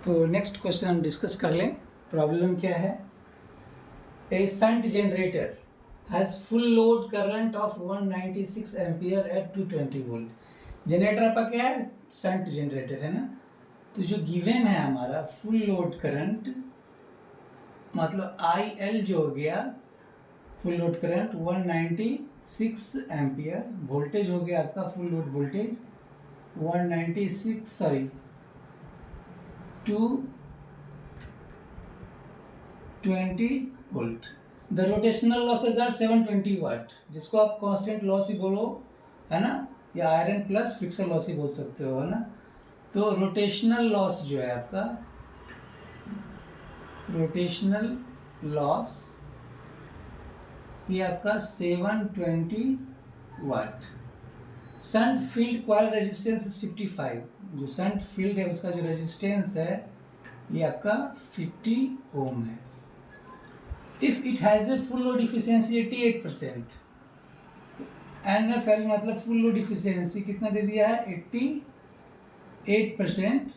तो next question हम discuss कर लें। प्रॉब्लम क्या है? A shunt generator has full load current of 196 ampere at 220 volt. Generator आपका क्या है? शंट जनरेटर है ना। तो जो गिवन है हमारा फुल लोड करंट मतलब IL जो हो गया full load current 196 ampere, voltage हो गया आपका full load voltage 220 volt. The rotational losses are 720 watt, जिसको आप कांस्टेंट लॉस ही बोलो है ना, या आयरन प्लस फिक्सल लॉस ही बोल सकते हो है ना। तो रोटेशनल लॉस जो है आपका, रोटेशनल लॉस ये आपका 720 watt. Shunt field coil resistance is 55। जो शंट फील्ड है उसका जो रेजिस्टेंस है ये आपका 50 ओम है। If it has a full load efficiency 88%, तो NFL मतलब फुल लोड इफिशियंसी कितना दे दिया है? 88%।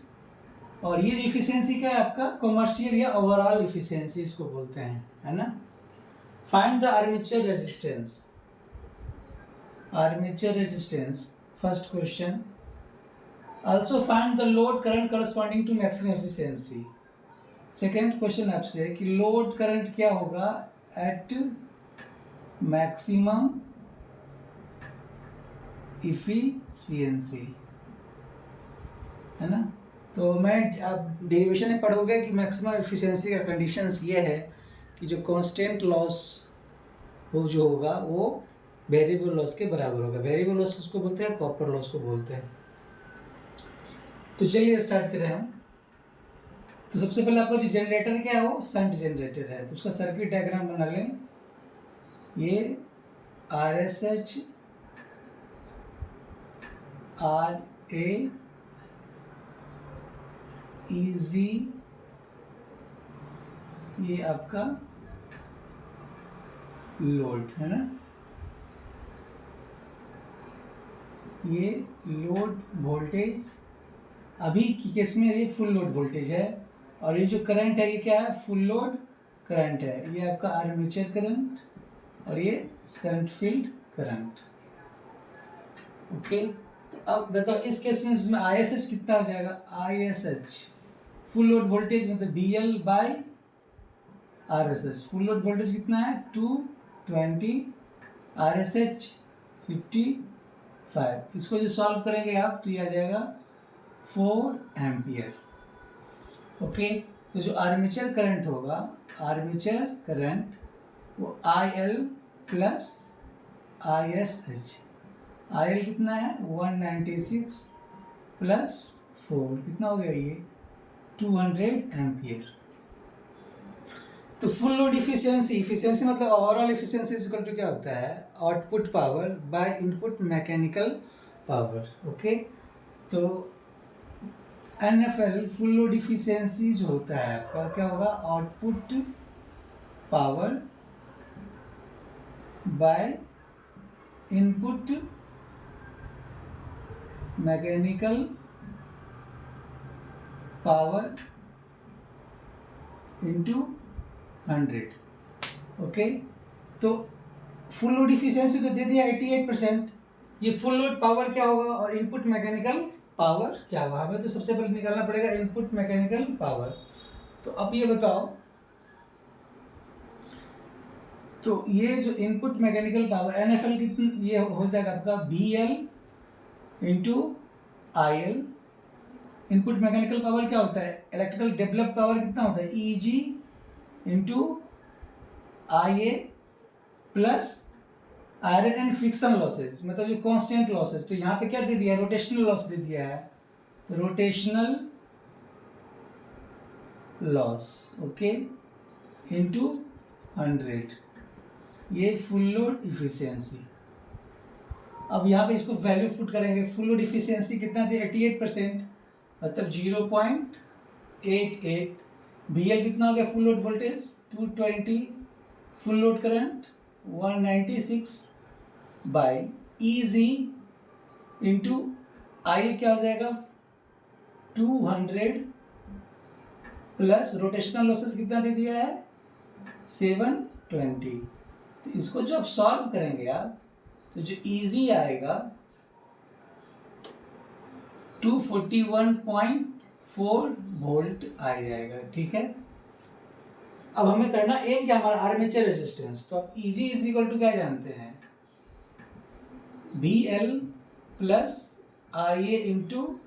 और ये जो इफिशियंसी क्या है आपका? कमर्शियल या ओवरऑल इफिशियंसी इसको बोलते हैं है ना। Find the armature resistance. Armature resistance first question. Also find the load current corresponding to maximum efficiency. Second question आपसे है कि लोड करंट क्या होगा एट मैक्सिमम इफिशिएंसी, है ना। तो मैं आप डेरिवेशन में पढ़ोगे कि मैक्सिमम एफिशिएंसी का कंडीशंस ये है कि जो कांस्टेंट लॉस वो जो होगा वो वेरिएबल लॉस के बराबर होगा। वेरिएबल लॉस उसको बोलते हैं, कॉपर लॉस को बोलते हैं। तो चलिए स्टार्ट करें हम। तो सबसे पहले आपका जो जनरेटर क्या है वो शंट जनरेटर है, तो उसका सर्किट डायग्राम बना लें। ये RSH RA EZ, ये आपका लोड है ना। ये लोड वोल्टेज अभी की केस में ये फुल लोड वोल्टेज है, और ये जो करंट है ये क्या है? फुल लोड करंट है। ये आपका आर्मेचर करंट और ये शंट फील्ड करंट। ओके, तो अब बताओ इस केस में इसमें ISH कितना हो जाएगा? ISH फुल लोड वोल्टेज मतलब BL by RSH। Full load voltage कितना है? 220, RSH 55। इसको जो सॉल्व करेंगे आप तो ये आ जाएगा 4 एम्पियर। ओके, तो जो आर्मेचर करंट होगा, आर्मेचर करंट वो IL प्लस ISH। IL कितना है? 196 प्लस 4 कितना हो गया? ये 200 एम्पियर। तो फुल लोड इफिशियंसी, इफिशियंसी मतलब overall efficiency is equal to क्या होता है? Output power by input mechanical power. Okay, तो NFL फुल लोड इफिशियंसी जो होता है आपका क्या होगा? Output power by input mechanical power into 100। Okay, तो फुल लोड इफिशियंसी तो दे दिया 88%। ये फुल लोड पावर क्या होगा और इनपुट मैकेनिकल पावर क्या होगा? हमें तो सबसे पहले निकालना पड़ेगा इनपुट मैकेनिकल पावर। तो अब ये बताओ, तो ये जो इनपुट मैकेनिकल पावर NFL कितनी, ये हो जाएगा आपका BL into IL। Input mechanical power क्या होता है? इलेक्ट्रिकल डेवलप पावर कितना होता है? EG into IA plus iron and friction losses मतलब जो कांस्टेंट लॉसेज। तो यहाँ पे क्या दे दिया? रोटेशनल लॉस दे दिया है, तो रोटेशनल लॉस ओके इंटू 100, ये फुल लोड इफिशियंसी। अब यहाँ पे इसको वैल्यू पुट करेंगे। फुल लोड इफिशियंसी कितना थी? 88%, मतलब 0.88। BL कितना हो गया? Full load voltage 220, full load current 196 by EZ into I क्या हो जाएगा? 200 प्लस रोटेशनल लॉसेस कितना दे दिया है 720। तो इसको जो आप सॉल्व करेंगे आप, तो जो इजी आएगा 241.4 वोल्ट आ जाएगा। ठीक है, अब हमें करना एम क्या हमारा आर्मेचर रेजिस्टेंस। तो आप इजी इज इक्वल टू क्या जानते हैं B L plus I A into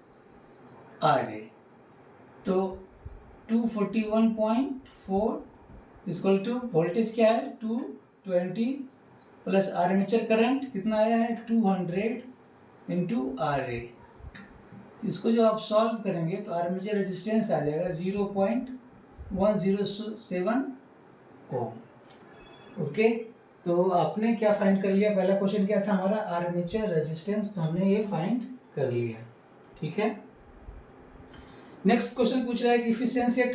R A. तो 241.4 इक्वल टू वोल्टेज क्या है 220 प्लस आर्मेचर करंट कितना आया है 200 इंटू आर ए। तो इसको जो आप सॉल्व करेंगे तो आर्मेचर रेजिस्टेंस आ जाएगा 0.107 ओम। ओके, तो आपने क्या फाइंड कर लिया, पहला क्वेश्चन क्या था हमारा आर्मेचर रेजिस्टेंस, तो हमने ये फाइंड कर लिया। ठीक है, नेक्स्ट क्वेश्चन पूछ रहा है कि इफिशियंसी एट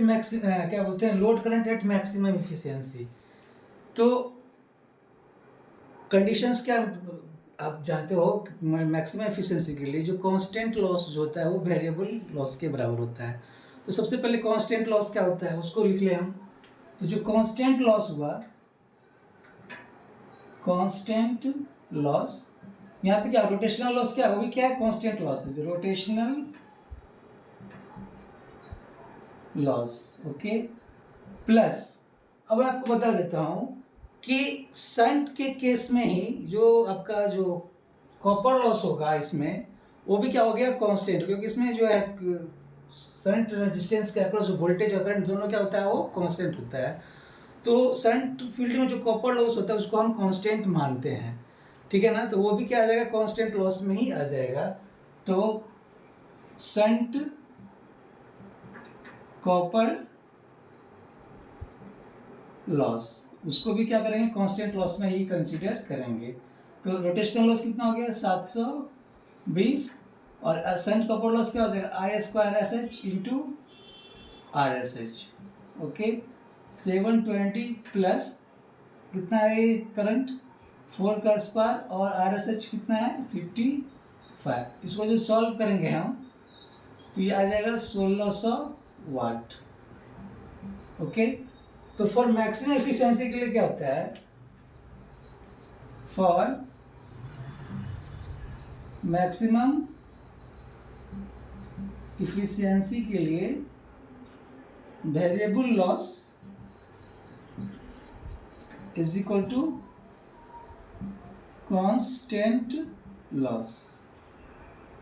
क्या बोलते हैं load current eight maximum efficiency. तो कंडीशंस क्या आप जानते हो, मैक्सिमम एफिशिएंसी के लिए जो कांस्टेंट लॉस जो होता है वो वेरिएबल लॉस के बराबर होता है। तो सबसे पहले कांस्टेंट लॉस क्या होता है उसको लिख ले हम। तो जो कांस्टेंट लॉस हुआ, कांस्टेंट लॉस, यहाँ पे क्या रोटेशनल लॉस क्या है, वो भी क्या है कांस्टेंट लॉस है, रोटेशनल लॉस। ओके, प्लस अब मैं आपको बता देता हूँ कि शंट के केस में ही जो आपका जो कॉपर लॉस होगा इसमें वो भी क्या हो गया कांस्टेंट, क्योंकि इसमें जो है शंट रेजिस्टेंस के अक्रॉस जो वोल्टेज और करंट दोनों क्या होता है वो कांस्टेंट होता है। तो शंट फील्ड में जो कॉपर लॉस होता है उसको हम कांस्टेंट मानते हैं। ठीक है ना, तो वो भी क्या आ जाएगा कांस्टेंट लॉस में ही आ जाएगा। तो शंट कॉपर लॉस उसको भी क्या करेंगे कांस्टेंट लॉस में ही कंसीडर करेंगे। तो रोटेशनल लॉस कितना हो गया 720 और शंट कॉपर लॉस क्या हो जाएगा I square S H into R S H. Okay, 720 plus कितना है करंट 4 का स्क्वायर और आर एस एच कितना है 55। इसको जो सॉल्व करेंगे हम तो ये आ जाएगा 1600 वाट। ओके, तो फॉर मैक्सिमम एफिशिएंसी के लिए क्या होता है, फॉर मैक्सिमम एफिशिएंसी के लिए variable loss is equal to constant loss.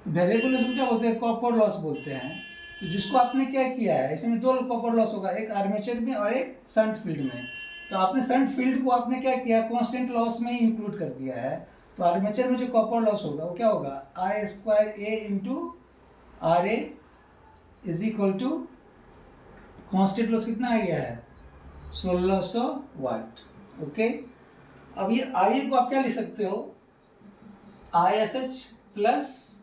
Variable loss को क्या बोलते हैं कॉपर लॉस बोलते हैं। तो जिसको आपने क्या किया है इसमें दो कॉपर लॉस होगा, एक आर्मेचर में और एक शंट फील्ड में। तो आपने शंट फील्ड को आपने क्या किया कांस्टेंट लॉस में ही इंक्लूड कर दिया है। तो आर्मेचर में जो कॉपर लॉस होगा वो क्या होगा I square A into R A is equal to constant loss कितना आ गया है 1600 वाट। ओके, अब ये आई को आप क्या लिख सकते हो I S H plus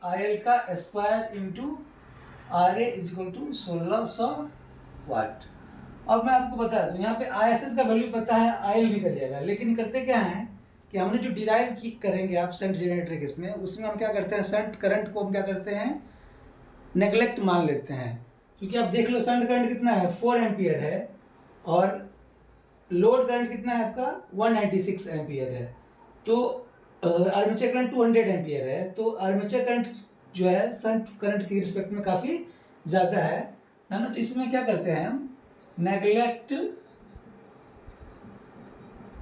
I L का square into R A is equal to 1600 watt. अब मैं आपको बता दूं यहाँ पे आई एस एस का वैल्यू पता है आई एल भी कर जाएगा, लेकिन करते क्या है कि हमने जो डिराइव करेंगे आप शंट जनरेटर केस में उसमें हम क्या करते हैं शंट करंट को हम क्या करते हैं नेग्लेक्ट मान लेते हैं। क्योंकि आप देख लो शंट करंट कितना है 4 एम्पियर है और लोड करंट कितना है आपका 196 एम्पियर है। तो आर्मेचर करंट 200 एम्पियर है। तो आर्मेचर करंट जो है शंट करंट के रिस्पेक्ट में काफ़ी ज़्यादा है ना। तो इसमें क्या करते हैं हम नेग्लेक्ट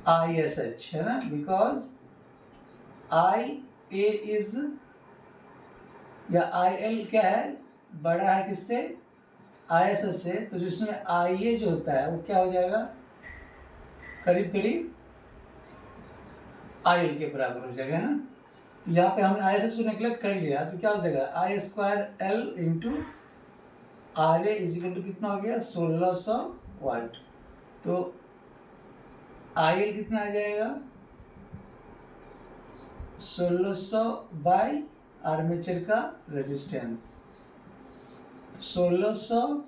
आई एस एच है ना, बिकॉज आई ए इज या आई एल क्या है बड़ा है किससे आई एस एस से। तो जिसमें आई ए जो होता है वो क्या हो जाएगा करीब करीब आई एल के बराबर हो जाएगा ना। यहाँ पे हमने आई एस एस को नेग्लेक्ट कर लिया तो क्या हो जाएगा I square L into R A is equal to कितना हो गया 1600 वाट। तो आई एल कितना आ जाएगा 1600 बाई आर्मेचर का रेजिस्टेंस 1600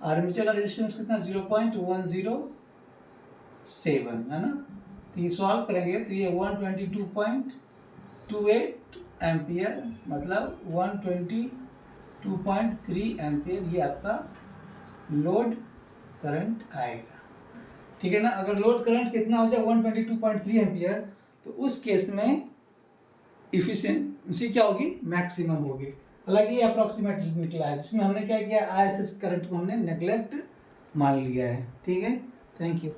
आर्मेचर का रेजिस्टेंस कितना 0.107 है ना। तो ये सॉल्व करेंगे तो ये 122.28 एम्पियर मतलब 122.3 एम्पियर ये आपका लोड करंट आएगा, ठीक है ना। अगर लोड करंट कितना हो जाए 122.3 एम्पियर, तो उस केस में इफिशिएंसी क्या होगी, मैक्सिमम होगी। हालांकि ये अप्रॉक्सीमेट निकला है, जिसमें हमने क्या किया, ISS करंट को हमने नेग्लेक्ट मान लिया है, ठीक है। Thank you.